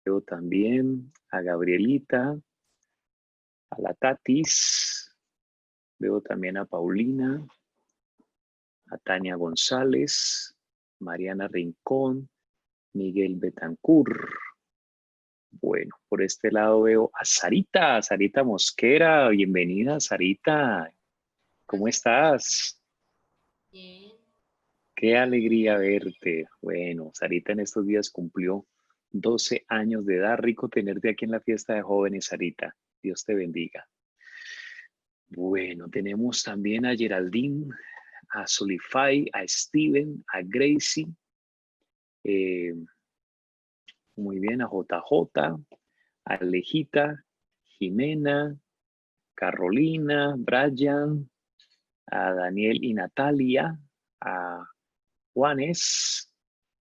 Veo también a Gabrielita, a la Tatis, veo también a Paulina, a Tania González, Mariana Rincón, Miguel Betancur. Bueno, por este lado veo a Sarita, Sarita Mosquera. Bienvenida, Sarita. ¿Cómo Gracias, Cristian. estás? Bien. Qué alegría verte. Bueno, Sarita en estos días cumplió 12 años de edad. Rico tenerte aquí en la fiesta de jóvenes, Sarita. Dios te bendiga. Bueno, tenemos también a Geraldine, a Solify, a Steven, a Gracie. eh, muy bien, a JJ, a Alejita, Jimena, Carolina, Brian, a Daniel y Natalia, a Juanes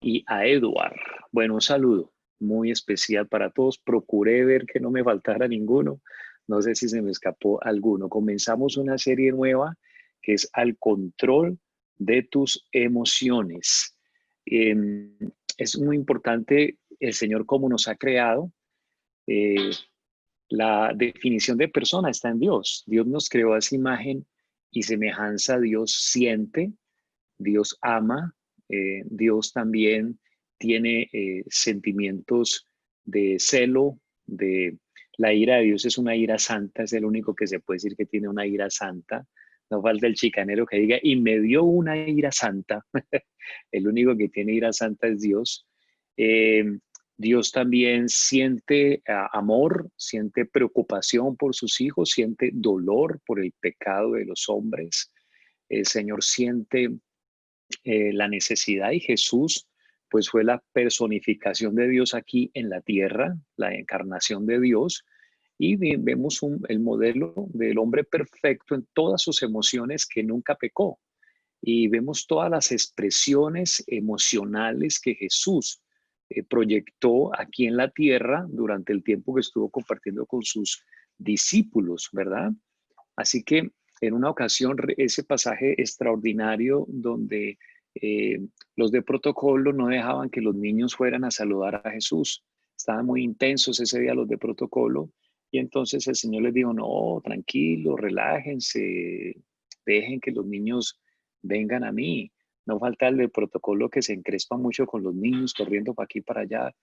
y a Edward. Bueno, un saludo muy especial para todos. Procuré ver que no me faltara ninguno. No sé si se me escapó alguno. Comenzamos una serie nueva que es Al control de tus emociones. Eh, es muy importante el Señor cómo nos ha creado. Eh, la definición de persona está en Dios. Dios nos creó a esa imagen y semejanza. Dios siente, Dios ama, Dios también tiene sentimientos de celo, de la ira de Dios es una ira santa, es el único que se puede decir que tiene una ira santa. No falta el chicanero que diga, y me dio una ira santa. El único que tiene ira santa es Dios. Eh, Dios también siente amor, siente preocupación por sus hijos, siente dolor por el pecado de los hombres. El Señor siente la necesidad y Jesús pues fue la personificación de Dios aquí en la tierra, la encarnación de Dios y vemos el modelo del hombre perfecto en todas sus emociones que nunca pecó y vemos todas las expresiones emocionales que Jesús proyectó aquí en la tierra durante el tiempo que estuvo compartiendo con sus discípulos, ¿verdad? Así que en una ocasión, ese pasaje extraordinario donde eh, los de protocolo no dejaban que los niños fueran a saludar a Jesús. Estaban muy intensos ese día los de protocolo y entonces el Señor les dijo, no, tranquilo, relájense, dejen que los niños vengan a mí. No falta el de protocolo que se encrespa mucho con los niños corriendo para aquí y para allá.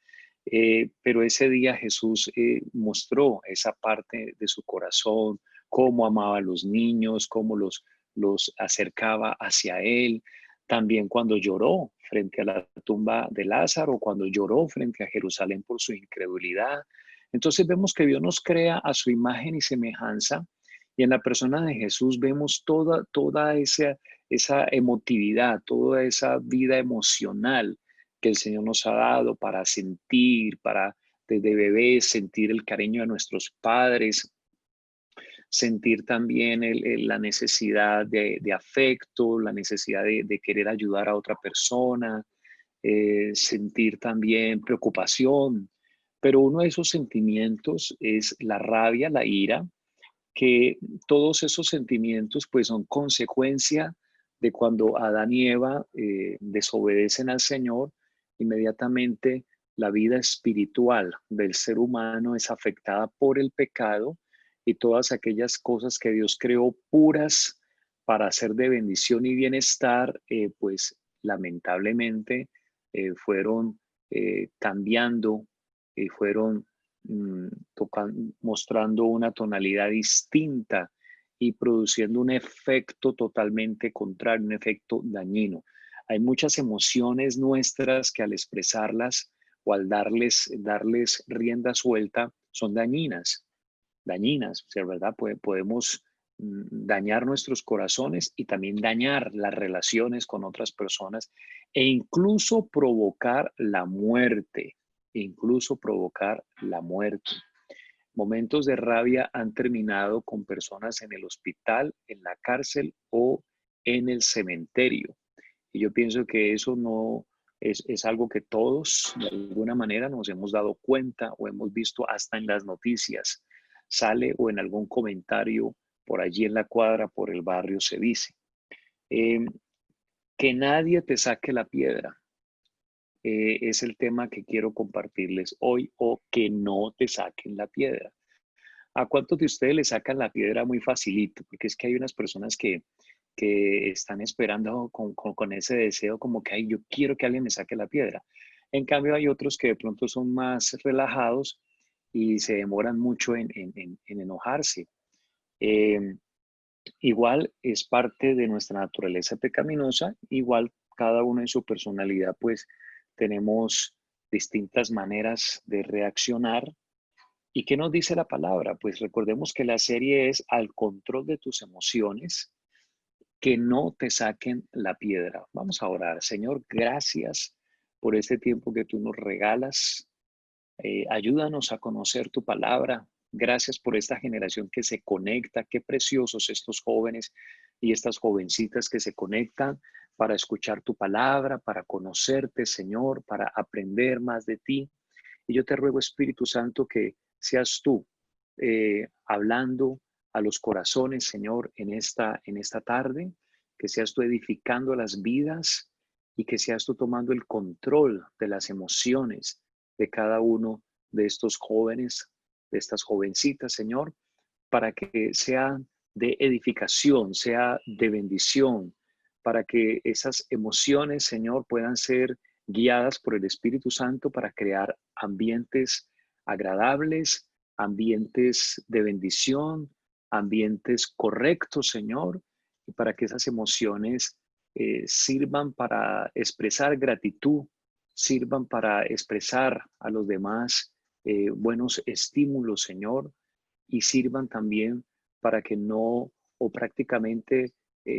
Pero ese día Jesús mostró esa parte de su corazón, cómo amaba a los niños, cómo los acercaba hacia él. También cuando lloró frente a la tumba de Lázaro, cuando lloró frente a Jerusalén por su incredulidad. Entonces vemos que Dios nos crea a su imagen y semejanza y en la persona de Jesús vemos toda esa emotividad, toda esa vida emocional que el Señor nos ha dado para sentir, para desde bebés sentir el cariño de nuestros padres, sentir también la necesidad de afecto, la necesidad de querer ayudar a otra persona, sentir también preocupación. Pero uno de esos sentimientos es la rabia, la ira, que todos esos sentimientos pues son consecuencia de cuando Adán y Eva desobedecen al Señor, inmediatamente la vida espiritual del ser humano es afectada por el pecado y todas aquellas cosas que Dios creó puras para hacer de bendición y bienestar, pues lamentablemente fueron cambiando y fueron mostrando una tonalidad distinta y produciendo un efecto totalmente contrario, un efecto dañino. Hay muchas emociones nuestras que al expresarlas o al darles rienda suelta son dañinas, ¿sí? ¿Verdad? Podemos dañar nuestros corazones y también dañar las relaciones con otras personas e incluso provocar la muerte, incluso provocar la muerte. Momentos de rabia han terminado con personas en el hospital, en la cárcel o en el cementerio. Y yo pienso que eso no es algo que todos de alguna manera nos hemos dado cuenta o hemos visto hasta en las noticias. Sale o en algún comentario por allí en la cuadra, por el barrio se dice. Eh, que nadie te saque la piedra. es el tema que quiero compartirles hoy, o que no te saquen la piedra. ¿A cuántos de ustedes le sacan la piedra muy facilito? Porque es que hay unas personas que están esperando con ese deseo como que, ay, yo quiero que alguien me saque la piedra. En cambio, hay otros que de pronto son más relajados y se demoran mucho en enojarse. Eh, Igual es parte de nuestra naturaleza pecaminosa, igual cada uno en su personalidad, pues tenemos distintas maneras de reaccionar. ¿Y qué nos dice la palabra? Pues recordemos que la serie es al control de tus emociones, que no te saquen la piedra. Vamos a orar. Señor, gracias por este tiempo que tú nos regalas. Ayúdanos a conocer tu palabra. Gracias por esta generación que se conecta. Qué preciosos estos jóvenes y estas jovencitas que se conectan para escuchar tu palabra, para conocerte, Señor, para aprender más de ti. Y yo te ruego, Espíritu Santo, que seas tú hablando a los corazones, Señor, en esta tarde, que seas tú edificando las vidas y que seas tú tomando el control de las emociones de cada uno de estos jóvenes, de estas jovencitas, Señor, para que sea de edificación, sea de bendición, para que esas emociones, Señor, puedan ser guiadas por el Espíritu Santo para crear ambientes agradables, ambientes de bendición, ambientes correctos, Señor, y para que esas emociones sirvan para expresar gratitud, sirvan para expresar a los demás buenos estímulos, Señor, y sirvan también para que no, o prácticamente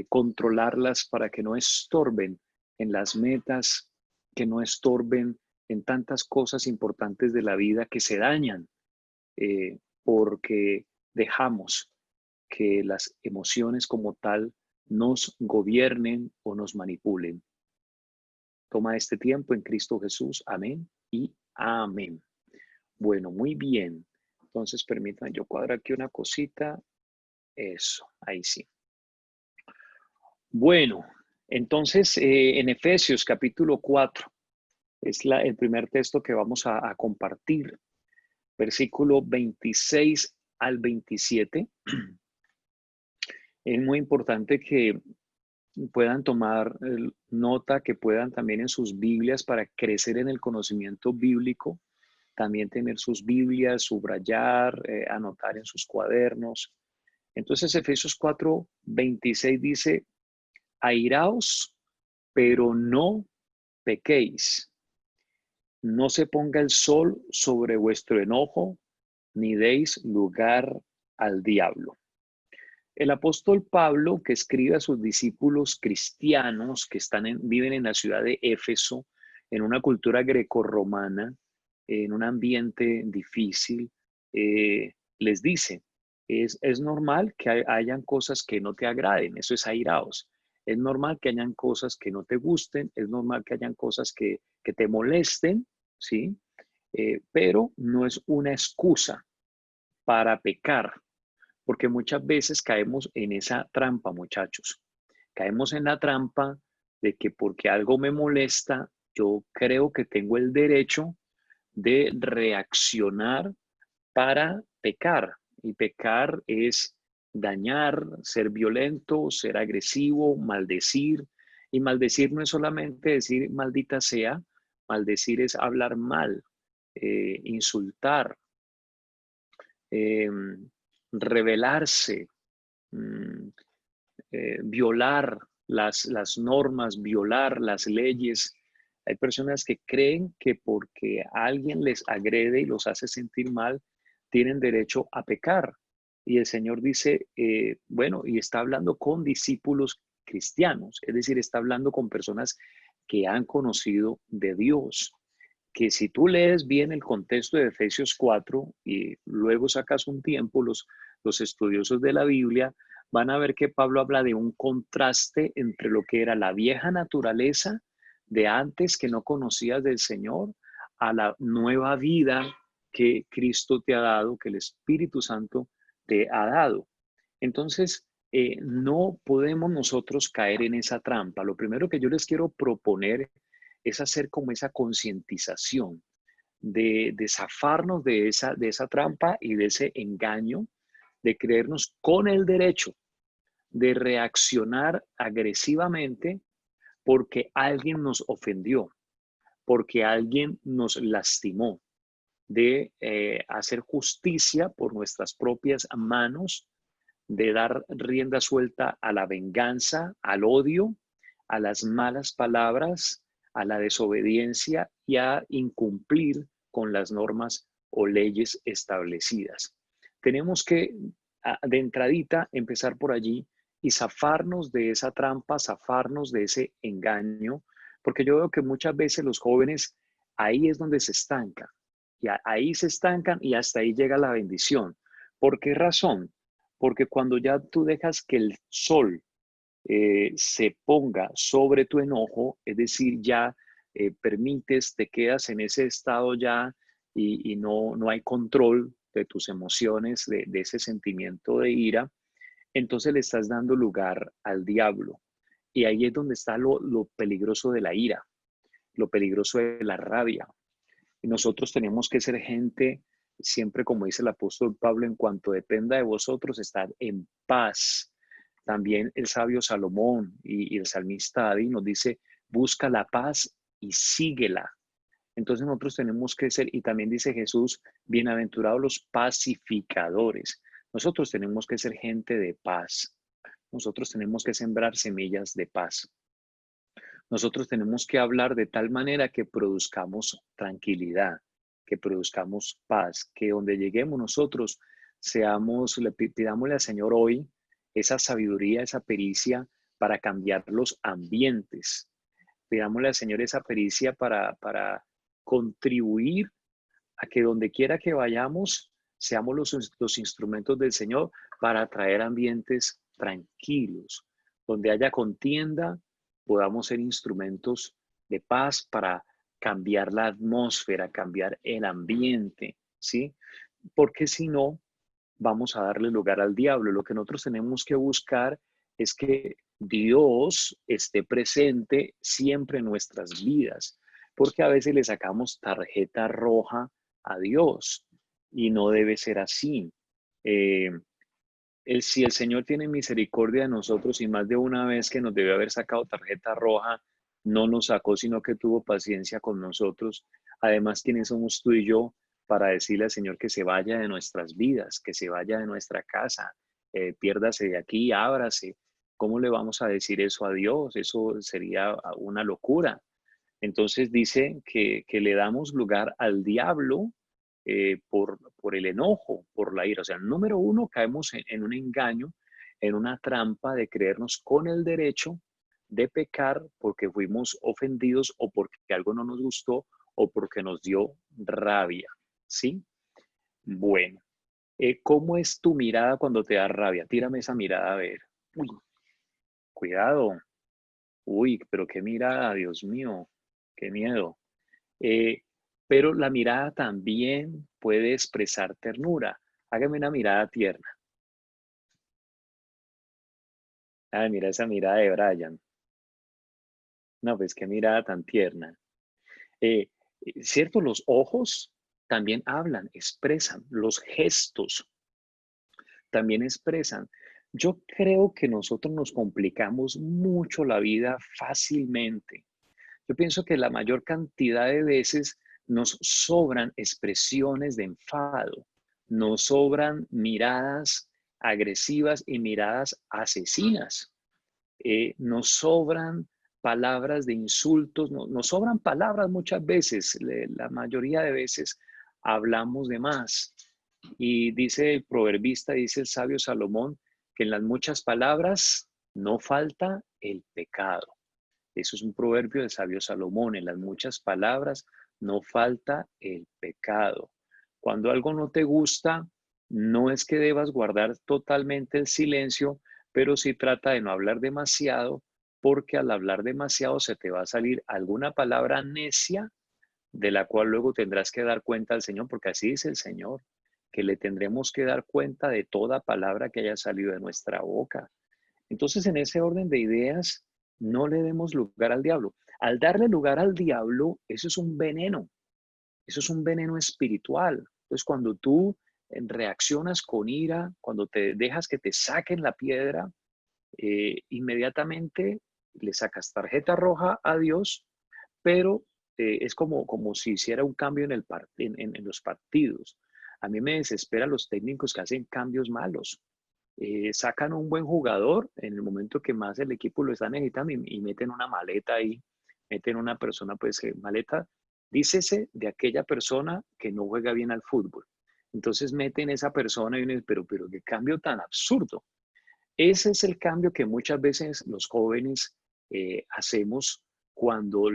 controlarlas para que no estorben en las metas, que no estorben en tantas cosas importantes de la vida que se dañan porque dejamos que las emociones como tal nos gobiernen o nos manipulen. Toma este tiempo en Cristo Jesús. Amén y amén. Bueno, muy bien. Entonces, permítanme, yo cuadro aquí una cosita. Eso, ahí sí. Bueno, entonces en Efesios capítulo 4 es el primer texto que vamos a compartir, versículo 26 al 27. Es muy importante que puedan tomar nota, que puedan también en sus Biblias para crecer en el conocimiento bíblico, también tener sus Biblias, subrayar, anotar en sus cuadernos. Entonces Efesios 4:26 dice, airaos, pero no pequéis. No se ponga el sol sobre vuestro enojo, ni deis lugar al diablo. El apóstol Pablo, que escribe a sus discípulos cristianos que viven en la ciudad de Éfeso, en una cultura grecorromana, en un ambiente difícil, les dice, es normal que hayan cosas que no te agraden, eso es airaos. Es normal que hayan cosas que no te gusten, es normal que hayan cosas que te molesten, ¿sí? Pero no es una excusa para pecar, porque muchas veces caemos en esa trampa, muchachos. Caemos en la trampa de que porque algo me molesta, yo creo que tengo el derecho de reaccionar para pecar. Y pecar es dañar, ser violento, ser agresivo, maldecir. Y maldecir no es solamente decir maldita sea, maldecir es hablar mal, insultar, eh, rebelarse, mm, violar las normas, violar las leyes. Hay personas que creen que porque alguien les agrede y los hace sentir mal, tienen derecho a pecar. Y el Señor dice, bueno, y está hablando con discípulos cristianos, es decir, está hablando con personas que han conocido de Dios, que si tú lees bien el contexto de Efesios 4 y luego sacas un tiempo, los estudiosos de la Biblia van a ver que Pablo habla de un contraste entre lo que era la vieja naturaleza de antes que no conocías del Señor a la nueva vida que Cristo te ha dado, que el Espíritu Santo te ha dado. Entonces, no podemos nosotros caer en esa trampa. Lo primero que yo les quiero proponer es hacer como esa concientización de zafarnos de esa trampa y de ese engaño, de creernos con el derecho de reaccionar agresivamente porque alguien nos ofendió, porque alguien nos lastimó, de hacer justicia por nuestras propias manos, de dar rienda suelta a la venganza, al odio, a las malas palabras, a la desobediencia y a incumplir con las normas o leyes establecidas. Tenemos que, de entradita, empezar por allí y zafarnos de esa trampa, zafarnos de ese engaño, porque yo veo que muchas veces los jóvenes ahí es donde se estancan, y ahí se estancan y hasta ahí llega la bendición. ¿Por qué razón? Porque cuando ya tú dejas que el sol se ponga sobre tu enojo, es decir, ya permites, te quedas en ese estado ya y no hay control de tus emociones, de ese sentimiento de ira, entonces le estás dando lugar al diablo. Y ahí es donde está lo peligroso de la ira, lo peligroso de la rabia. Y nosotros tenemos que ser gente, siempre como dice el apóstol Pablo, en cuanto dependa de vosotros, estar en paz. También el sabio Salomón y el salmista David nos dice, busca la paz y síguela. Entonces nosotros tenemos que ser, y también dice Jesús, bienaventurados los pacificadores. Nosotros tenemos que ser gente de paz. Nosotros tenemos que sembrar semillas de paz. Nosotros tenemos que hablar de tal manera que produzcamos tranquilidad, que produzcamos paz, que donde lleguemos nosotros seamos, pidámosle al Señor hoy esa sabiduría, esa pericia para cambiar los ambientes. Pidámosle al Señor esa pericia para contribuir a que donde quiera que vayamos seamos los instrumentos del Señor para traer ambientes tranquilos, donde haya contienda, podamos ser instrumentos de paz para cambiar la atmósfera, cambiar el ambiente, ¿sí? Porque si no, vamos a darle lugar al diablo. Lo que nosotros tenemos que buscar es que Dios esté presente siempre en nuestras vidas, porque a veces le sacamos tarjeta roja a Dios y no debe ser así. Eh, si el Señor tiene misericordia de nosotros y más de una vez que nos debe haber sacado tarjeta roja, no nos sacó, sino que tuvo paciencia con nosotros. Además, ¿quiénes somos tú y yo para decirle al Señor que se vaya de nuestras vidas, que se vaya de nuestra casa, piérdase de aquí, ábrase? ¿Cómo le vamos a decir eso a Dios? Eso sería una locura. Entonces dice que le damos lugar al diablo por el enojo, por la ira. O sea, número uno, caemos en un engaño, en una trampa de creernos con el derecho de pecar porque fuimos ofendidos o porque algo no nos gustó o porque nos dio rabia. ¿Sí? Bueno, ¿cómo es tu mirada cuando te da rabia? Tírame esa mirada a ver. Uy, cuidado. Uy, pero qué mirada, Dios mío, qué miedo. Eh, pero la mirada también puede expresar ternura. Hágame una mirada tierna. Ay, mira esa mirada de Brian. No, pues qué mirada tan tierna. Eh, ¿Cierto? Los ojos también hablan, expresan. Los gestos también expresan. Yo creo que nosotros nos complicamos mucho la vida fácilmente. Yo pienso que la mayor cantidad de veces nos sobran expresiones de enfado, nos sobran miradas agresivas y miradas asesinas, nos sobran palabras de insultos, nos sobran palabras muchas veces, la mayoría de veces hablamos de más. Y dice el proverbista, dice el sabio Salomón, que en las muchas palabras no falta el pecado. Eso es un proverbio del sabio Salomón. En las muchas palabras no falta el pecado. Cuando algo no te gusta, no es que debas guardar totalmente el silencio, pero sí trata de no hablar demasiado, porque al hablar demasiado se te va a salir alguna palabra necia de la cual luego tendrás que dar cuenta al Señor, porque así dice el Señor, que le tendremos que dar cuenta de toda palabra que haya salido de nuestra boca. Entonces, en ese orden de ideas, no le demos lugar al diablo. Al darle lugar al diablo, eso es un veneno. Eso es un veneno espiritual. Entonces, cuando tú reaccionas con ira, cuando te dejas que te saquen la piedra, inmediatamente le sacas tarjeta roja a Dios, pero es como si hiciera un cambio en los partidos. A mí me desespera los técnicos que hacen cambios malos. Sacan un buen jugador en el momento que más el equipo lo está necesitando y meten una maleta ahí, meten una persona, pues maleta, dícese de aquella persona que no juega bien al fútbol. Entonces meten esa persona y uno dice, pero qué cambio tan absurdo. Ese es el cambio que muchas veces los jóvenes hacemos cuando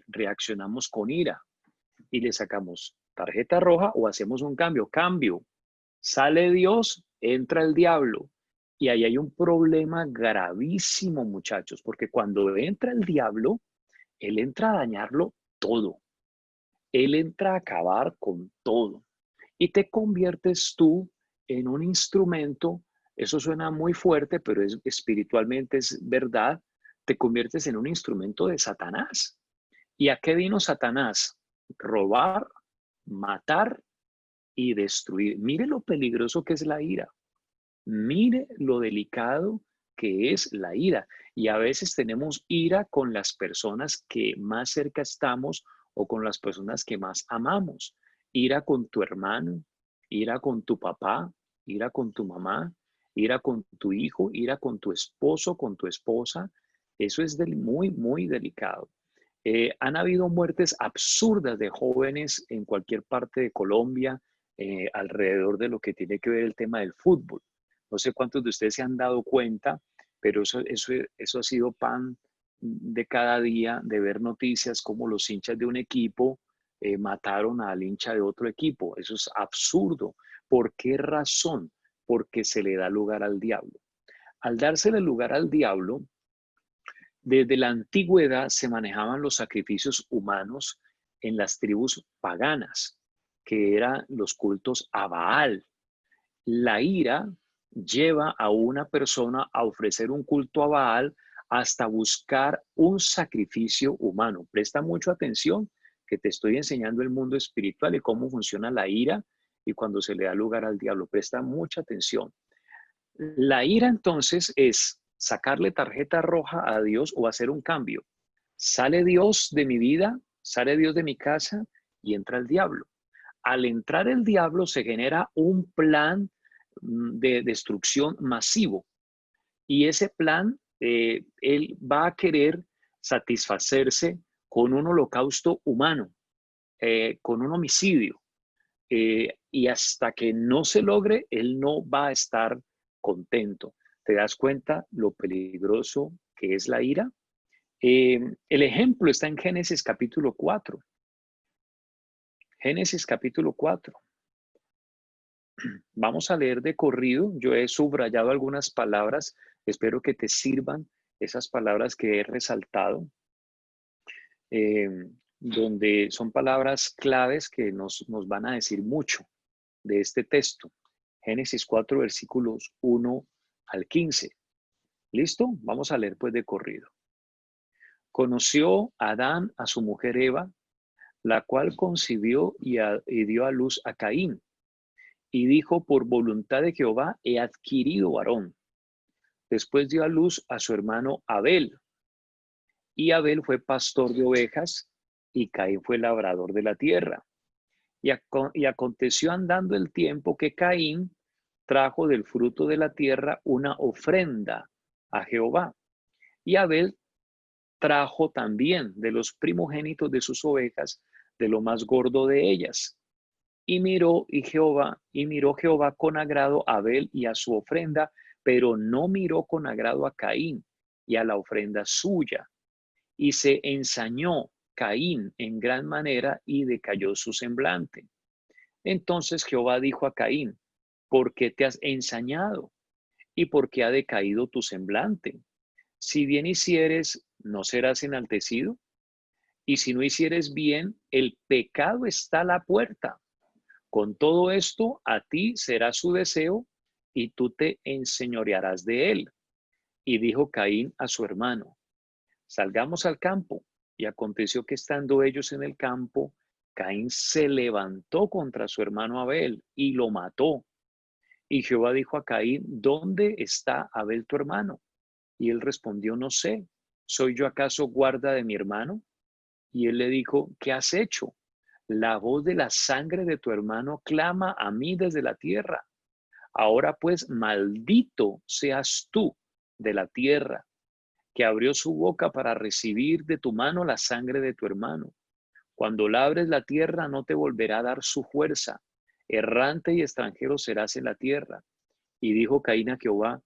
reaccionamos con ira y le sacamos tarjeta roja o hacemos un cambio. Cambio, sale Dios, entra el diablo. Y ahí hay un problema gravísimo, muchachos, porque cuando entra el diablo, él entra a dañarlo todo. Él entra a acabar con todo. Y te conviertes tú en un instrumento. Eso suena muy fuerte, pero espiritualmente es verdad. Te conviertes en un instrumento de Satanás. ¿Y a qué vino Satanás? Robar, matar y destruir. Mire lo peligroso que es la ira. Mire lo delicado que es la ira. Y a veces tenemos ira con las personas que más cerca estamos o con las personas que más amamos. Ira con tu hermano, ira con tu papá, ira con tu mamá, ira con tu hijo, ira con tu esposo, con tu esposa. Eso es muy, muy delicado. Han habido muertes absurdas de jóvenes en cualquier parte de Colombia, alrededor de lo que tiene que ver el tema del fútbol. No sé cuántos de ustedes se han dado cuenta, pero eso ha sido pan de cada día, de ver noticias como los hinchas de un equipo mataron al hincha de otro equipo. Eso es absurdo. ¿Por qué razón? Porque se le da lugar al diablo. Al dársele lugar al diablo, desde la antigüedad se manejaban los sacrificios humanos en las tribus paganas, que eran los cultos a Baal. La ira lleva a una persona a ofrecer un culto a Baal hasta buscar un sacrificio humano. Presta mucho atención que te estoy enseñando el mundo espiritual y cómo funciona la ira y cuando se le da lugar al diablo. Presta mucha atención. La ira entonces es sacarle tarjeta roja a Dios o hacer un cambio. Sale Dios de mi vida, sale Dios de mi casa y entra el diablo. Al entrar el diablo se genera un plan de destrucción masivo y ese plan, él va a querer satisfacerse con un holocausto humano, con un homicidio. Y hasta que no se logre, él no va a estar contento. ¿Te das cuenta lo peligroso que es la ira? El ejemplo está en Génesis capítulo 4. Génesis capítulo 4. Vamos a leer de corrido. Yo he subrayado algunas palabras. Espero que te sirvan esas palabras que he resaltado, eh, donde son palabras claves que nos van a decir mucho de este texto. Génesis 4, versículos 1 al 15. ¿Listo? Vamos a leer pues de corrido. Conoció Adán a su mujer Eva, la cual concibió y dio a luz a Caín. Y dijo, por voluntad de Jehová he adquirido varón. Después dio a luz a su hermano Abel. Y Abel fue pastor de ovejas y Caín fue labrador de la tierra. Y aconteció andando el tiempo que Caín trajo del fruto de la tierra una ofrenda a Jehová. Y Abel trajo también de los primogénitos de sus ovejas, de lo más gordo de ellas. Y miró Jehová con agrado a Abel y a su ofrenda, pero no miró con agrado a Caín y a la ofrenda suya. Y se ensañó Caín en gran manera y decayó su semblante. Entonces Jehová dijo a Caín, ¿por qué te has ensañado? ¿Y por qué ha decaído tu semblante? Si bien hicieres, ¿no serás enaltecido? Y si no hicieres bien, el pecado está a la puerta. Con todo esto, a ti será su deseo y tú te enseñorearás de él. Y dijo Caín a su hermano, salgamos al campo. Y aconteció que estando ellos en el campo, Caín se levantó contra su hermano Abel y lo mató. Y Jehová dijo a Caín, ¿dónde está Abel tu hermano? Y él respondió, no sé, ¿soy yo acaso guarda de mi hermano? Y él le dijo, ¿qué has hecho? La voz de la sangre de tu hermano clama a mí desde la tierra. Ahora pues, maldito seas tú de la tierra, que abrió su boca para recibir de tu mano la sangre de tu hermano. Cuando labres la tierra, no te volverá a dar su fuerza. Errante y extranjero serás en la tierra. Y dijo Caín a Jehová,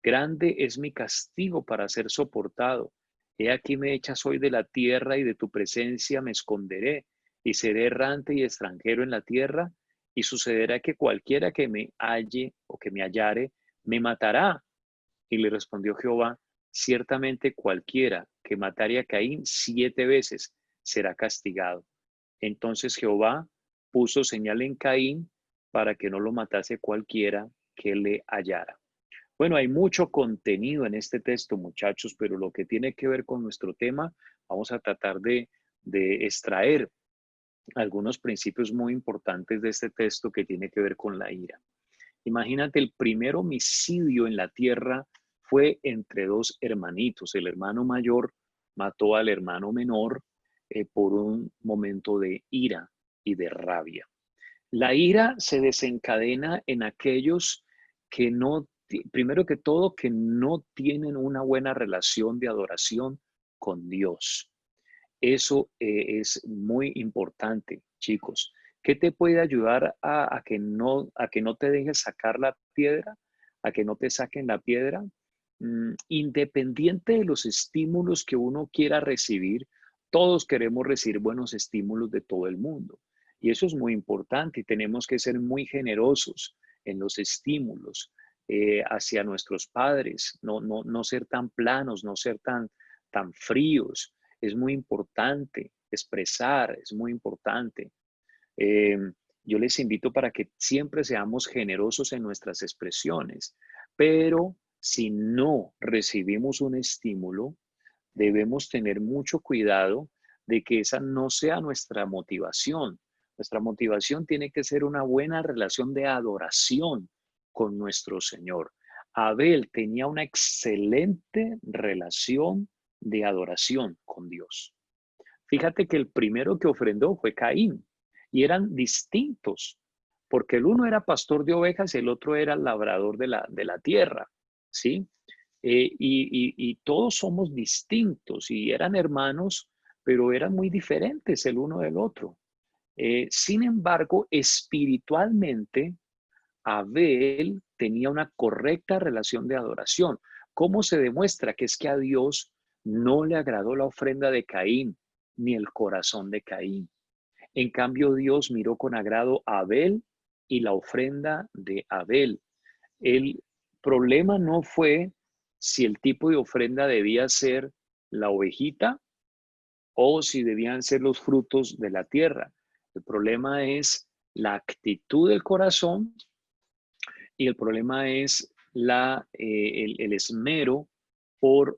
grande es mi castigo para ser soportado. He aquí me echas hoy de la tierra y de tu presencia me esconderé y seré errante y extranjero en la tierra. Y sucederá que cualquiera que me halle o que me hallare, me matará. Y le respondió Jehová, ciertamente cualquiera que matare a Caín 7 veces será castigado. Entonces Jehová puso señal en Caín para que no lo matase cualquiera que le hallara. Bueno, hay mucho contenido en este texto, muchachos, pero lo que tiene que ver con nuestro tema, vamos a tratar de extraer algunos principios muy importantes de este texto que tiene que ver con la ira. Imagínate, el primer homicidio en la tierra fue entre dos hermanitos. El hermano mayor mató al hermano menor por un momento de ira y de rabia. La ira se desencadena en aquellos que no, primero que todo, que no tienen una buena relación de adoración con Dios. Eso es muy importante, chicos. ¿Qué te puede ayudar a que no te dejes sacar la piedra? A que no te saquen la piedra. Independiente de los estímulos que uno quiera recibir, todos queremos recibir buenos estímulos de todo el mundo. Y eso es muy importante y tenemos que ser muy generosos en los estímulos hacia nuestros padres, no ser tan planos, no ser tan fríos. Es muy importante expresar, es muy importante. Eh, yo les invito para que siempre seamos generosos en nuestras expresiones, pero si no recibimos un estímulo, debemos tener mucho cuidado de que esa no sea nuestra motivación. Nuestra motivación tiene que ser una buena relación de adoración con nuestro Señor. Abel tenía una excelente relación de adoración con Dios. Fíjate que el primero que ofrendó fue Caín y eran distintos, porque el uno era pastor de ovejas y el otro era labrador de la tierra, ¿sí? Y todos somos distintos y eran hermanos, pero eran muy diferentes el uno del otro. Sin embargo, espiritualmente, Abel tenía una correcta relación de adoración. ¿Cómo se demuestra? Que es que a Dios no le agradó la ofrenda de Caín, ni el corazón de Caín. En cambio, Dios miró con agrado a Abel y la ofrenda de Abel. El problema no fue si el tipo de ofrenda debía ser la ovejita o si debían ser los frutos de la tierra. El problema es la actitud del corazón y el problema es el esmero por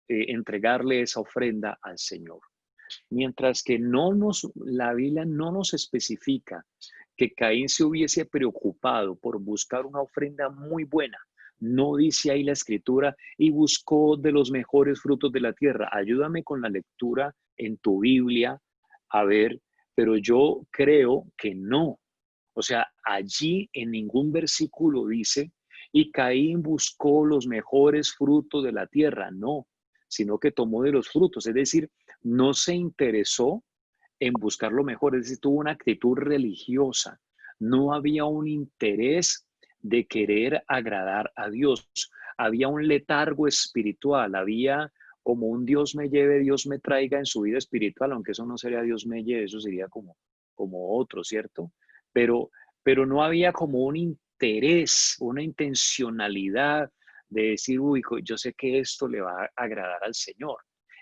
entregarle esa ofrenda al Señor. Mientras que la Biblia no nos especifica que Caín se hubiese preocupado por buscar una ofrenda muy buena. No dice ahí la escritura y buscó de los mejores frutos de la tierra. Ayúdame con la lectura en tu Biblia, a ver, pero yo creo que no. O sea, allí en ningún versículo dice, y Caín buscó los mejores frutos de la tierra. No, sino que tomó de los frutos. Es decir, no se interesó en buscar lo mejor, es decir, tuvo una actitud religiosa. No había un interés de querer agradar a Dios. Había un letargo espiritual, había como un Dios me lleve, Dios me traiga en su vida espiritual, aunque eso no sería Dios me lleve, eso sería como otro, ¿cierto? Pero, pero no había como un interés, una intencionalidad de decir, uy, yo sé que esto le va a agradar al Señor.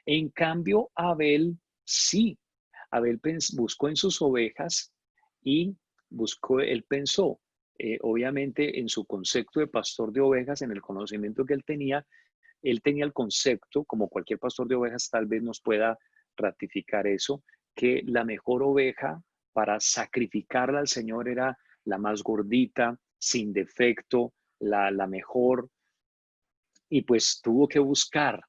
En cambio, Abel sí. Abel buscó en sus ovejas y él pensó, obviamente en su concepto de pastor de ovejas, en el conocimiento que él tenía, él tenía el concepto, como cualquier pastor de ovejas tal vez nos pueda ratificar eso, que la mejor oveja para sacrificarla al Señor era la más gordita, sin defecto, la mejor, y pues tuvo que buscar,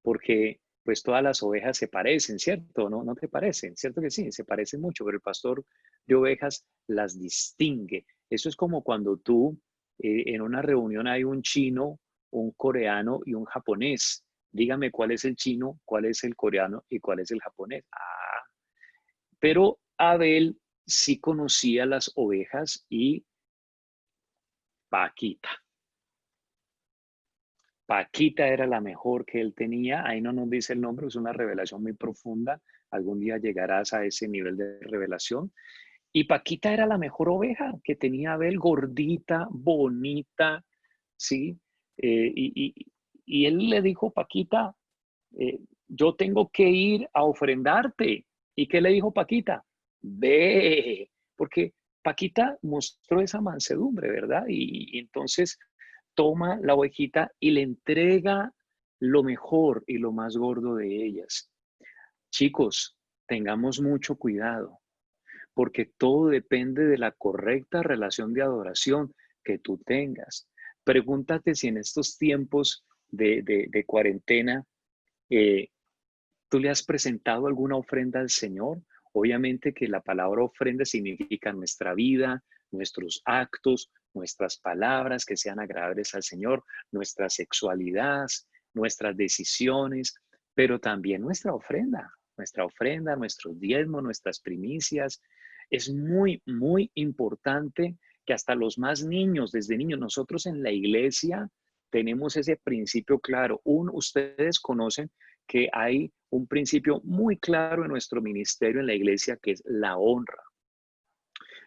porque pues todas las ovejas se parecen, ¿cierto? ¿No, no te parecen? ¿Cierto que sí? Se parecen mucho, pero el pastor de ovejas las distingue. Eso es como cuando tú en una reunión hay un chino, un coreano y un japonés. Dígame cuál es el chino, cuál es el coreano y cuál es el japonés. Ah, pero Abel sí conocía las ovejas y Paquita. Paquita era la mejor que él tenía. Ahí no nos dice el nombre, es una revelación muy profunda. Algún día llegarás a ese nivel de revelación. Y Paquita era la mejor oveja que tenía Abel, gordita, bonita, ¿sí? Eh, y, y- y él le dijo, Paquita, eh, yo tengo que ir a ofrendarte. ¿Y qué le dijo Paquita? Ve, porque Paquita mostró esa mansedumbre, ¿verdad? Y entonces toma la ovejita y le entrega lo mejor y lo más gordo de ellas. Chicos, tengamos mucho cuidado, porque todo depende de la correcta relación de adoración que tú tengas. Pregúntate si en estos tiempos de cuarentena eh, tú le has presentado alguna ofrenda al Señor. Obviamente que la palabra ofrenda significa nuestra vida, nuestros actos, nuestras palabras que sean agradables al Señor, nuestra sexualidad, nuestras decisiones, pero también nuestra ofrenda, nuestros diezmos, nuestras primicias. Es muy, muy importante que hasta los más niños, desde niños, nosotros en la iglesia tenemos ese principio claro. Ustedes conocen que hay un principio muy claro en nuestro ministerio en la iglesia que es la honra.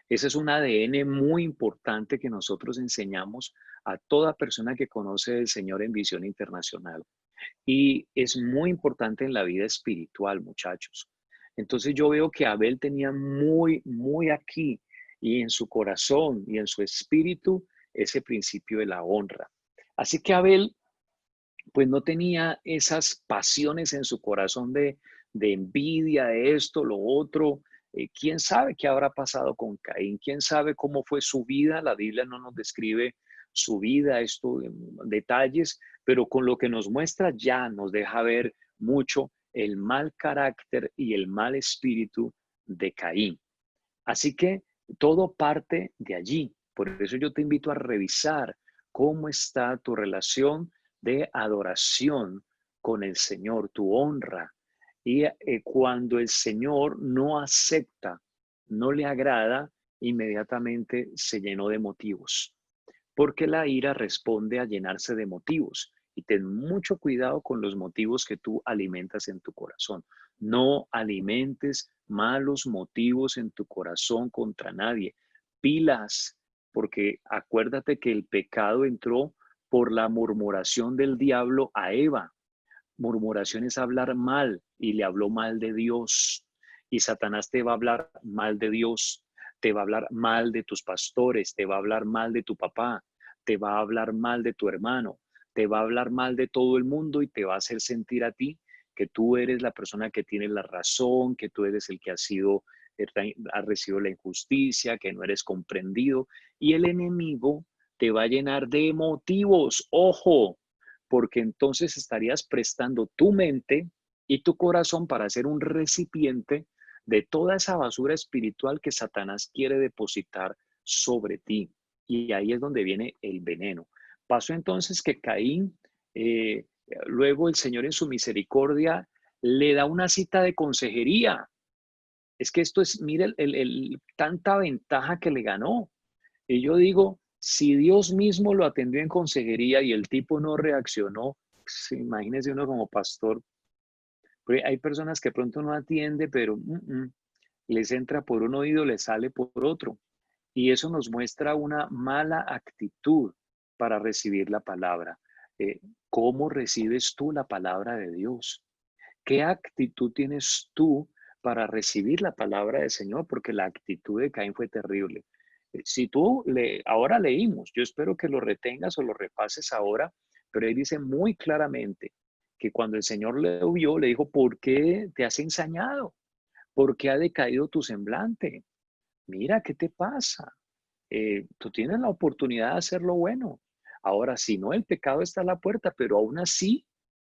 Ese es un ADN muy importante que nosotros enseñamos a toda persona que conoce al Señor en Visión Internacional. Y es muy importante en la vida espiritual, muchachos. Entonces yo veo que Abel tenía muy, muy aquí y en su corazón y en su espíritu ese principio de la honra. Así que Abel pues no tenía esas pasiones en su corazón de envidia, de esto, lo otro. ¿Quién sabe qué habrá pasado con Caín? ¿Quién sabe cómo fue su vida? La Biblia no nos describe su vida, esto en detalles, pero con lo que nos muestra ya nos deja ver mucho el mal carácter y el mal espíritu de Caín. Así que todo parte de allí. Por eso yo te invito a revisar cómo está tu relación de adoración con el Señor, tu honra. Y cuando el Señor no acepta, no le agrada, inmediatamente se llenó de motivos, porque la ira responde a llenarse de motivos. Y ten mucho cuidado con los motivos que tú alimentas en tu corazón. No alimentes malos motivos en tu corazón contra nadie. Pilas, porque acuérdate que el pecado entró por la murmuración del diablo a Eva. Murmuración es hablar mal y le habló mal de Dios. Y Satanás te va a hablar mal de Dios, te va a hablar mal de tus pastores, te va a hablar mal de tu papá, te va a hablar mal de tu hermano, te va a hablar mal de todo el mundo y te va a hacer sentir a ti que tú eres la persona que tiene la razón, que tú eres el que ha recibido la injusticia, que no eres comprendido. Y el enemigo te va a llenar de motivos. Ojo, porque entonces estarías prestando tu mente y tu corazón para ser un recipiente de toda esa basura espiritual que Satanás quiere depositar sobre ti. Y ahí es donde viene el veneno. Pasó entonces que Caín, luego el Señor en su misericordia le da una cita de consejería. Es que esto es, mire, tanta ventaja que le ganó. Y yo digo, si Dios mismo lo atendió en consejería y el tipo no reaccionó, pues, imagínese uno como pastor. Porque hay personas que pronto no atiende, pero les entra por un oído, les sale por otro. Y eso nos muestra una mala actitud para recibir la palabra. Eh, ¿Cómo recibes tú la palabra de Dios? ¿Qué actitud tienes tú para recibir la palabra del Señor? Porque la actitud de Caín fue terrible. Si tú ahora leímos, yo espero que lo retengas o lo repases ahora, Pero ahí dice muy claramente que cuando el Señor le vio, le dijo, ¿por qué te has ensañado? ¿Por qué ha decaído tu semblante? Mira, ¿qué te pasa? Tú tienes la oportunidad de hacer lo bueno. Ahora, si no, el pecado está a la puerta, pero aún así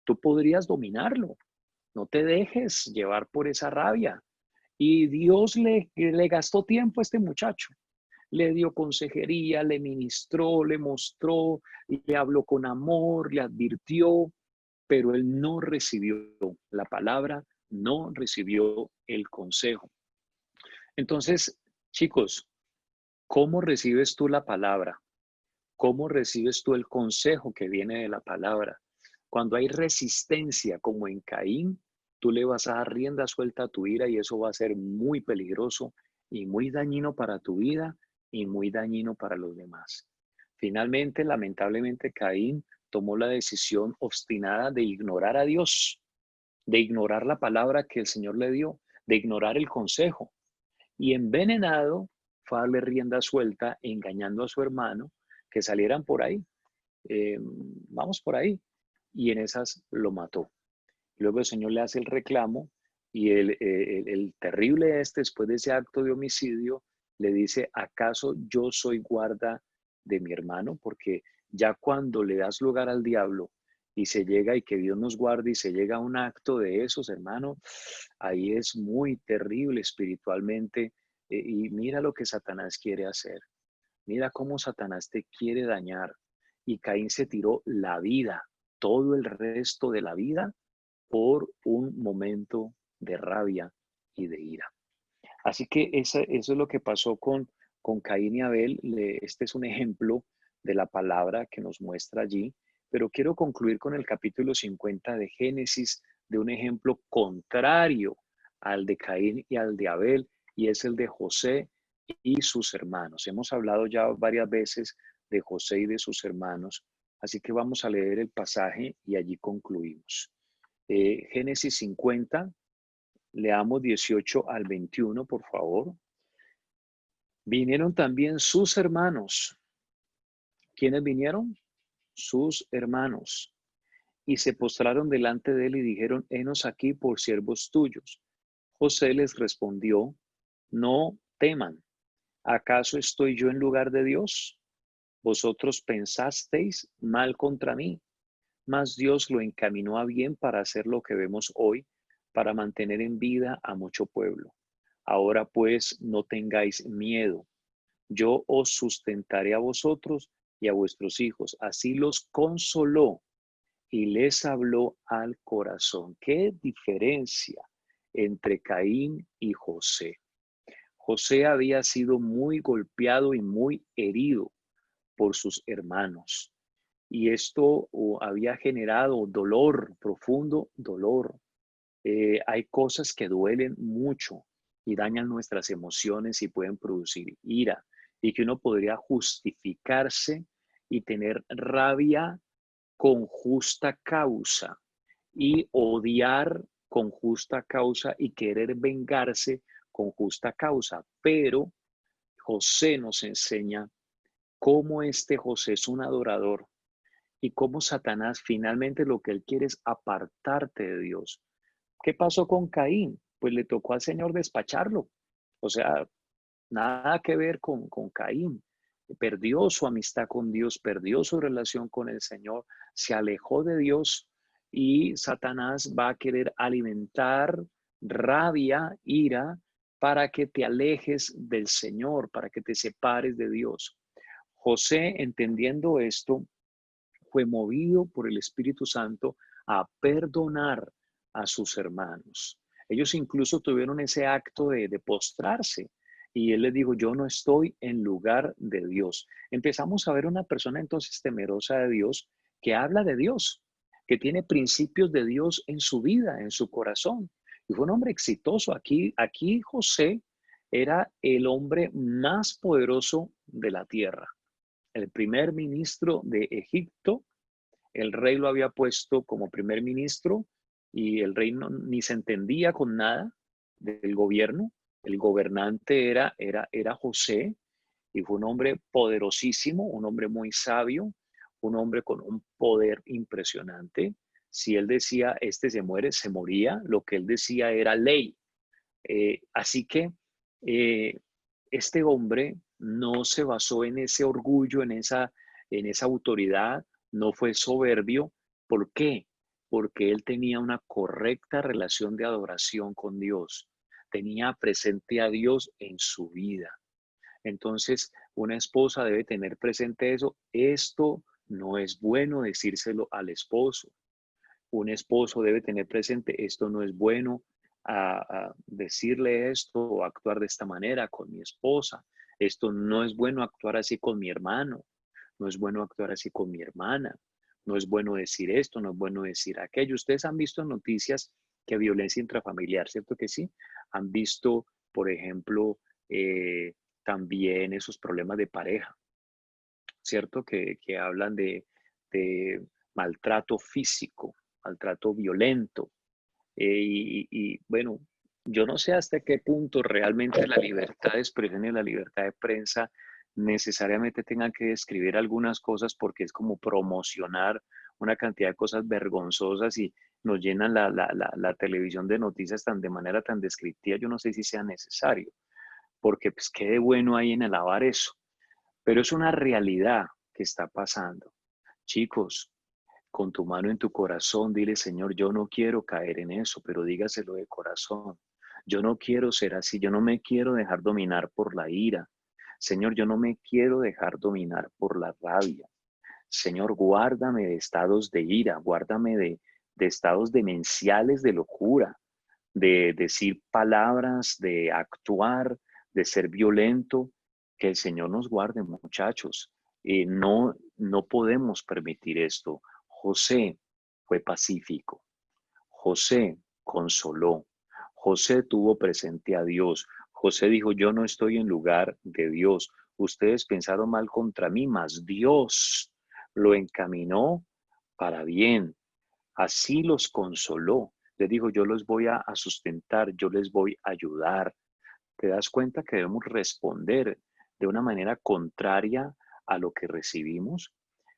tú podrías dominarlo. No te dejes llevar por esa rabia. Y Dios le gastó tiempo a este muchacho. Le dio consejería, le ministró, le mostró, le habló con amor, le advirtió, pero él no recibió la palabra, no recibió el consejo. Entonces, chicos, ¿cómo recibes tú la palabra? ¿Cómo recibes tú el consejo que viene de la palabra? Cuando hay resistencia, como en Caín, tú le vas a dar rienda suelta a tu ira y eso va a ser muy peligroso y muy dañino para tu vida y muy dañino para los demás. Finalmente, lamentablemente, Caín tomó la decisión obstinada de ignorar a Dios, de ignorar la palabra que el Señor le dio, de ignorar el consejo y envenenado fue a darle rienda suelta, engañando a su hermano, que salieran por ahí, vamos por ahí, y en esas lo mató. Luego el Señor le hace el reclamo y el terrible después de ese acto de homicidio, le dice, ¿acaso yo soy guarda de mi hermano? Porque ya cuando le das lugar al diablo y se llega y que Dios nos guarde y se llega a un acto de esos, hermano, ahí es muy terrible espiritualmente. Y mira lo que Satanás quiere hacer. Mira cómo Satanás te quiere dañar. Y Caín se tiró la vida, todo el resto de la vida, por un momento de rabia y de ira. Así que eso es lo que pasó con Caín y Abel. Este es un ejemplo de la palabra que nos muestra allí, pero quiero concluir con el capítulo 50 de Génesis, de un ejemplo contrario al de Caín y al de Abel, y es el de José y sus hermanos. Hemos hablado ya varias veces de José y de sus hermanos, así que vamos a leer el pasaje y allí concluimos. Génesis 50, leamos 18 al 21, por favor. Vinieron también sus hermanos. ¿Quiénes vinieron? Sus hermanos. Y se postraron delante de él y dijeron, henos aquí por siervos tuyos. José les respondió, no teman. ¿Acaso estoy yo en lugar de Dios? Vosotros pensasteis mal contra mí, mas Dios lo encaminó a bien para hacer lo que vemos hoy, para mantener en vida a mucho pueblo. Ahora pues no tengáis miedo. Yo os sustentaré a vosotros y a vuestros hijos. Así los consoló y les habló al corazón. ¿Qué diferencia entre Caín y José? José había sido muy golpeado y muy herido por sus hermanos. Y esto había generado dolor, profundo dolor. Hay cosas que duelen mucho y dañan nuestras emociones y pueden producir ira y que uno podría justificarse y tener rabia con justa causa y odiar con justa causa y querer vengarse con justa causa. Pero José nos enseña cómo este José es un adorador y cómo Satanás finalmente lo que él quiere es apartarte de Dios. ¿Qué pasó con Caín? Pues le tocó al Señor despacharlo. O sea, nada que ver con Caín. Perdió su amistad con Dios, perdió su relación con el Señor, se alejó de Dios y Satanás va a querer alimentar rabia, ira, para que te alejes del Señor, para que te separes de Dios. José, entendiendo esto, fue movido por el Espíritu Santo a perdonar a sus hermanos. Ellos incluso tuvieron ese acto de postrarse y él les dijo, yo no estoy en lugar de Dios. Empezamos a ver una persona entonces temerosa de Dios que habla de Dios, que tiene principios de Dios en su vida, en su corazón. Y fue un hombre exitoso. Aquí José era el hombre más poderoso de la tierra, el primer ministro de Egipto. El rey lo había puesto como primer ministro y el rey ni se entendía con nada del gobierno. El gobernante era José y fue un hombre poderosísimo, un hombre muy sabio, un hombre con un poder impresionante. Si él decía, este se muere, se moría. Lo que él decía era ley. Así que eh, este hombre no se basó en ese orgullo, en esa autoridad, no fue soberbio. ¿Por qué? Porque él tenía una correcta relación de adoración con Dios. Tenía presente a Dios en su vida. Entonces, una esposa debe tener presente eso. Esto no es bueno decírselo al esposo. Un esposo debe tener presente, esto no es bueno a decirle esto o actuar de esta manera con mi esposa. Esto no es bueno actuar así con mi hermano. No es bueno actuar así con mi hermana. No es bueno decir esto, no es bueno decir aquello. Ustedes han visto noticias que violencia intrafamiliar, ¿cierto que sí? Han visto, por ejemplo, también esos problemas de pareja, ¿cierto? Que hablan de maltrato físico, maltrato violento. Bueno, yo no sé hasta qué punto realmente la libertad de expresión y la libertad de prensa necesariamente tengan que describir algunas cosas porque es como promocionar una cantidad de cosas vergonzosas y nos llenan la televisión de noticias de manera tan descriptiva. Yo no sé si sea necesario, porque pues qué de bueno hay en alabar eso. Pero es una realidad que está pasando. Chicos, con tu mano en tu corazón, dile, Señor, yo no quiero caer en eso, pero dígaselo de corazón. Yo no quiero ser así, yo no me quiero dejar dominar por la ira. Señor, yo no me quiero dejar dominar por la rabia. Señor, guárdame de estados de ira, guárdame de estados demenciales de locura, de decir palabras, de actuar, de ser violento. Que el Señor nos guarde, muchachos. No podemos permitir esto. José fue pacífico. José consoló. José tuvo presente a Dios. José dijo, yo no estoy en lugar de Dios. Ustedes pensaron mal contra mí, mas Dios lo encaminó para bien. Así los consoló. Les dijo, yo los voy a sustentar, yo les voy a ayudar. Te das cuenta que debemos responder de una manera contraria a lo que recibimos.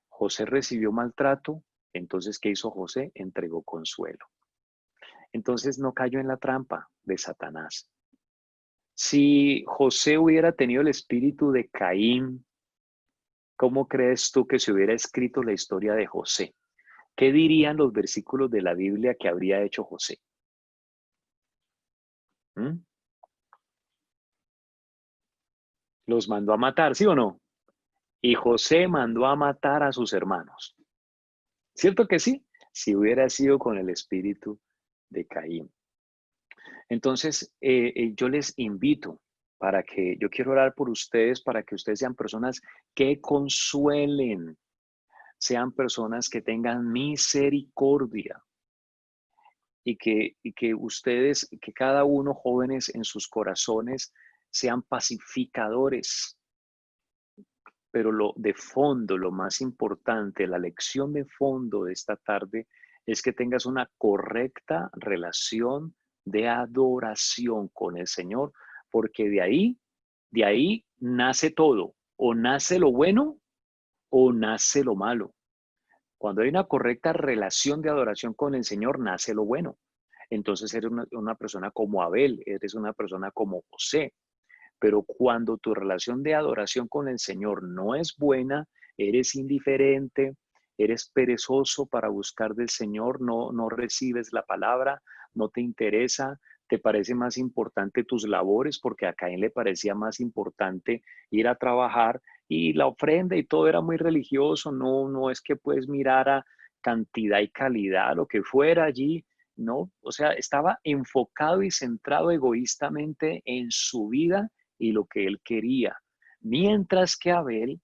José recibió maltrato, entonces, ¿qué hizo José? Entregó consuelo. Entonces no cayó en la trampa de Satanás. Si José hubiera tenido el espíritu de Caín, ¿cómo crees tú que se hubiera escrito la historia de José? ¿Qué dirían los versículos de la Biblia que habría hecho José? ¿Mm? Los mandó a matar, ¿sí o no? Y José mandó a matar a sus hermanos. ¿Cierto que sí? Si hubiera sido con el espíritu de Caín. Entonces, yo les invito para que, yo quiero orar por ustedes, para que ustedes sean personas que consuelen, sean personas que tengan misericordia y que ustedes, que cada uno, jóvenes en sus corazones, sean pacificadores. Pero lo de fondo, lo más importante, la lección de fondo de esta tarde es que tengas una correcta relación de adoración con el Señor, porque de ahí nace todo, o nace lo bueno o nace lo malo. Cuando hay una correcta relación de adoración con el Señor, nace lo bueno. Entonces eres una persona como Abel, eres una persona como José, pero cuando tu relación de adoración con el Señor no es buena, eres indiferente, eres perezoso para buscar del Señor, no recibes la palabra, no te interesa, te parece más importante tus labores, porque a Caín le parecía más importante ir a trabajar y la ofrenda y todo era muy religioso, no es que puedes mirar a cantidad y calidad, lo que fuera allí, no, o sea, estaba enfocado y centrado egoístamente en su vida y lo que él quería. Mientras que Abel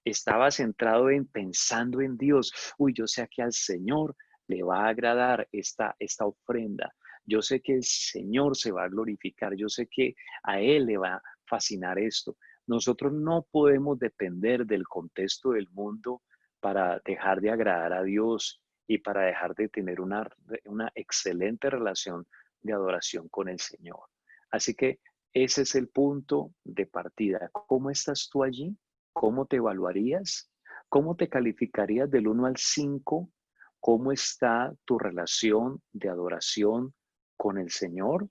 estaba centrado en pensando en Dios. Uy, yo sé que al Señor le va a agradar esta ofrenda. Yo sé que el Señor se va a glorificar. Yo sé que a Él le va a fascinar esto. Nosotros no podemos depender del contexto del mundo para dejar de agradar a Dios y para dejar de tener una excelente relación de adoración con el Señor. Así que ese es el punto de partida. ¿Cómo estás tú allí? ¿Cómo te evaluarías? ¿Cómo te calificarías del 1 al 5? ¿Cómo está tu relación de adoración con el Señor?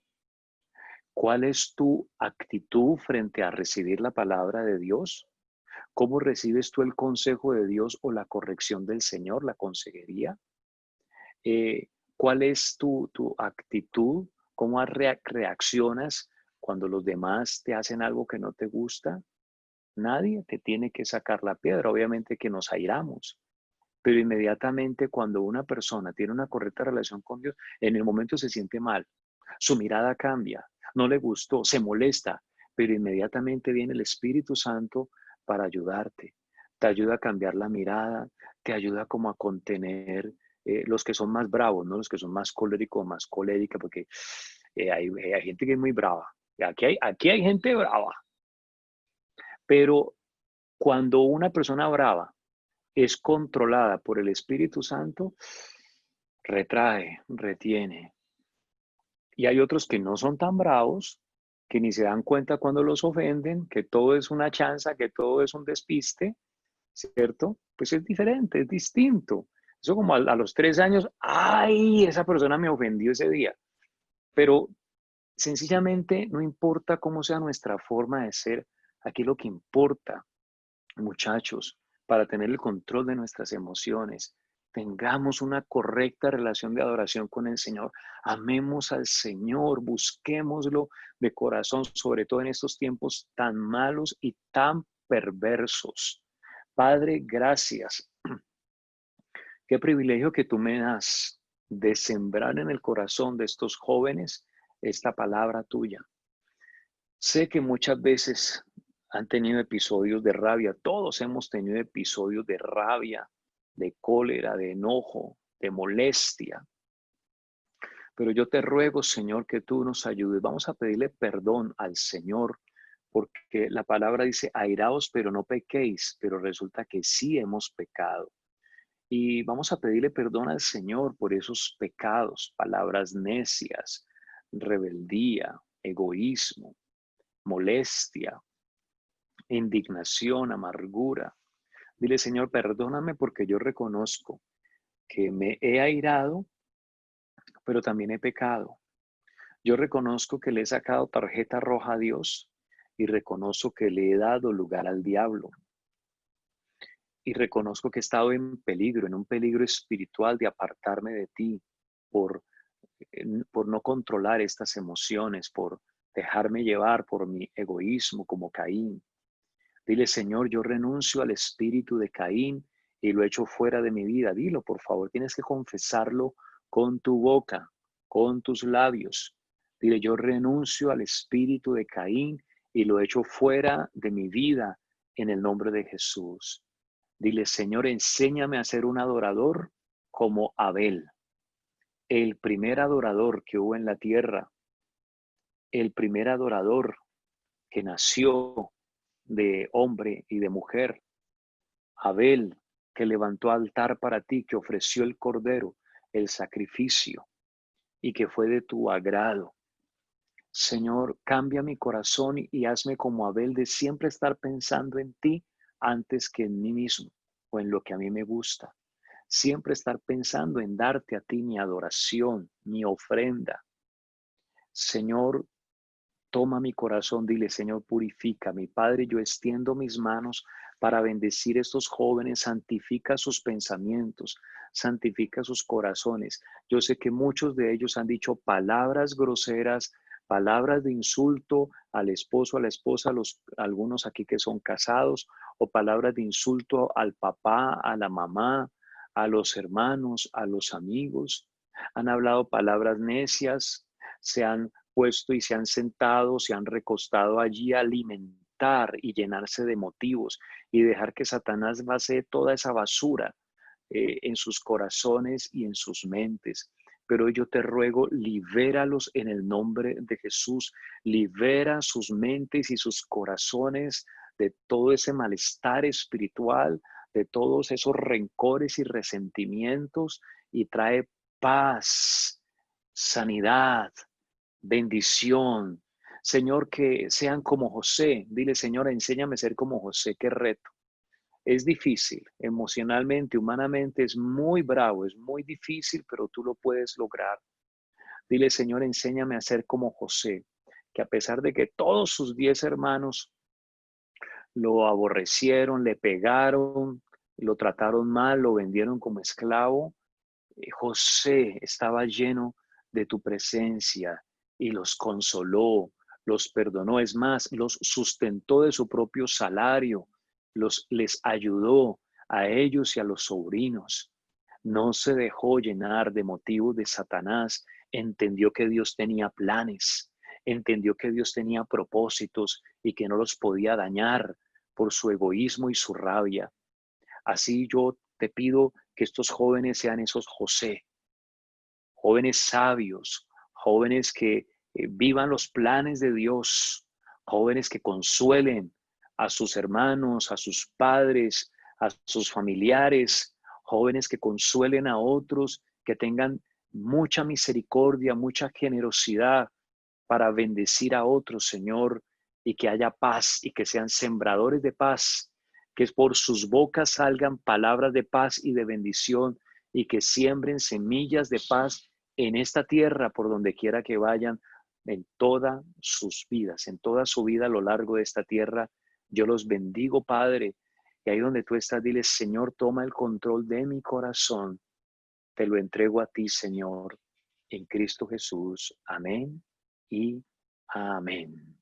¿Cuál es tu actitud frente a recibir la palabra de Dios? ¿Cómo recibes tú el consejo de Dios o la corrección del Señor, la consejería? ¿Cuál es tu actitud? ¿Cómo reaccionas cuando los demás te hacen algo que no te gusta? Nadie te tiene que sacar la piedra, obviamente que nos airamos, pero inmediatamente cuando una persona tiene una correcta relación con Dios, en el momento se siente mal, su mirada cambia, no le gustó, se molesta, pero inmediatamente viene el Espíritu Santo para ayudarte. Te ayuda a cambiar la mirada, te ayuda como a contener los que son más bravos, ¿no? Los que son más coléricos, más coléricas, porque hay gente que es muy brava. Aquí hay gente brava, pero cuando una persona brava es controlada por el Espíritu Santo, retrae, retiene. Y hay otros que no son tan bravos, que ni se dan cuenta cuando los ofenden, que todo es una chanza, que todo es un despiste, ¿cierto? Pues es diferente, es distinto. Eso como a los 3 años, ay, esa persona me ofendió ese día. Pero sencillamente no importa cómo sea nuestra forma de ser, aquí lo que importa, muchachos, para tener el control de nuestras emociones, tengamos una correcta relación de adoración con el Señor. Amemos al Señor, busquémoslo de corazón, sobre todo en estos tiempos tan malos y tan perversos. Padre, gracias. Qué privilegio que tú me das de sembrar en el corazón de estos jóvenes esta palabra tuya. Sé que muchas veces han tenido episodios de rabia, todos hemos tenido episodios de rabia, de cólera, de enojo, de molestia, pero yo te ruego, Señor, que tú nos ayudes. Vamos a pedirle perdón al Señor, porque la palabra dice, airaos, pero no pequéis, pero resulta que sí hemos pecado. Y vamos a pedirle perdón al Señor por esos pecados, palabras necias, rebeldía, egoísmo, molestia, indignación, amargura. Dile, Señor, perdóname porque yo reconozco que me he airado, pero también he pecado. Yo reconozco que le he sacado tarjeta roja a Dios y reconozco que le he dado lugar al diablo. Y reconozco que he estado en peligro, en un peligro espiritual de apartarme de ti por, por no controlar estas emociones, por dejarme llevar por mi egoísmo como Caín. Dile, Señor, yo renuncio al espíritu de Caín y lo echo fuera de mi vida. Dilo, por favor, tienes que confesarlo con tu boca, con tus labios. Dile, yo renuncio al espíritu de Caín y lo echo fuera de mi vida en el nombre de Jesús. Dile, Señor, enséñame a ser un adorador como Abel, el primer adorador que hubo en la tierra, el primer adorador que nació de hombre y de mujer. Abel, que levantó altar para ti, que ofreció el cordero, el sacrificio, y que fue de tu agrado. Señor, cambia mi corazón y hazme como Abel, de siempre estar pensando en ti antes que en mí mismo o en lo que a mí me gusta. Siempre estar pensando en darte a ti mi adoración, mi ofrenda. Señor, toma mi corazón, dile, Señor, purifica. Mi Padre, yo extiendo mis manos para bendecir a estos jóvenes, santifica sus pensamientos, santifica sus corazones. Yo sé que muchos de ellos han dicho palabras groseras, palabras de insulto al esposo, a la esposa, algunos aquí que son casados, o palabras de insulto al papá, a la mamá, a los hermanos, a los amigos. Han hablado palabras necias, se han puesto y se han sentado, se han recostado allí a alimentar y llenarse de motivos y dejar que Satanás vacíe toda esa basura en sus corazones y en sus mentes. Pero yo te ruego, libéralos en el nombre de Jesús, libera sus mentes y sus corazones de todo ese malestar espiritual, de todos esos rencores y resentimientos y trae paz, sanidad, bendición. Señor, que sean como José. Dile, Señor, enséñame a ser como José. Qué reto. Es difícil, emocionalmente, humanamente, es muy bravo, es muy difícil, pero tú lo puedes lograr. Dile, Señor, enséñame a ser como José, que a pesar de que todos sus 10 hermanos lo aborrecieron, le pegaron, lo trataron mal, lo vendieron como esclavo, José estaba lleno de tu presencia y los consoló, los perdonó, es más, los sustentó de su propio salario, les ayudó a ellos y a los sobrinos. No se dejó llenar de motivos de Satanás, entendió que Dios tenía planes, entendió que Dios tenía propósitos y que no los podía dañar por su egoísmo y su rabia. Así yo te pido que estos jóvenes sean esos José, jóvenes sabios, jóvenes que vivan los planes de Dios, jóvenes que consuelen a sus hermanos, a sus padres, a sus familiares, jóvenes que consuelen a otros, que tengan mucha misericordia, mucha generosidad para bendecir a otros, Señor, y que haya paz y que sean sembradores de paz, que por sus bocas salgan palabras de paz y de bendición y que siembren semillas de paz en esta tierra por donde quiera que vayan, en todas sus vidas, en toda su vida a lo largo de esta tierra. Yo los bendigo, Padre, y ahí donde tú estás, dile, Señor, toma el control de mi corazón. Te lo entrego a ti, Señor, en Cristo Jesús. Amén y amén.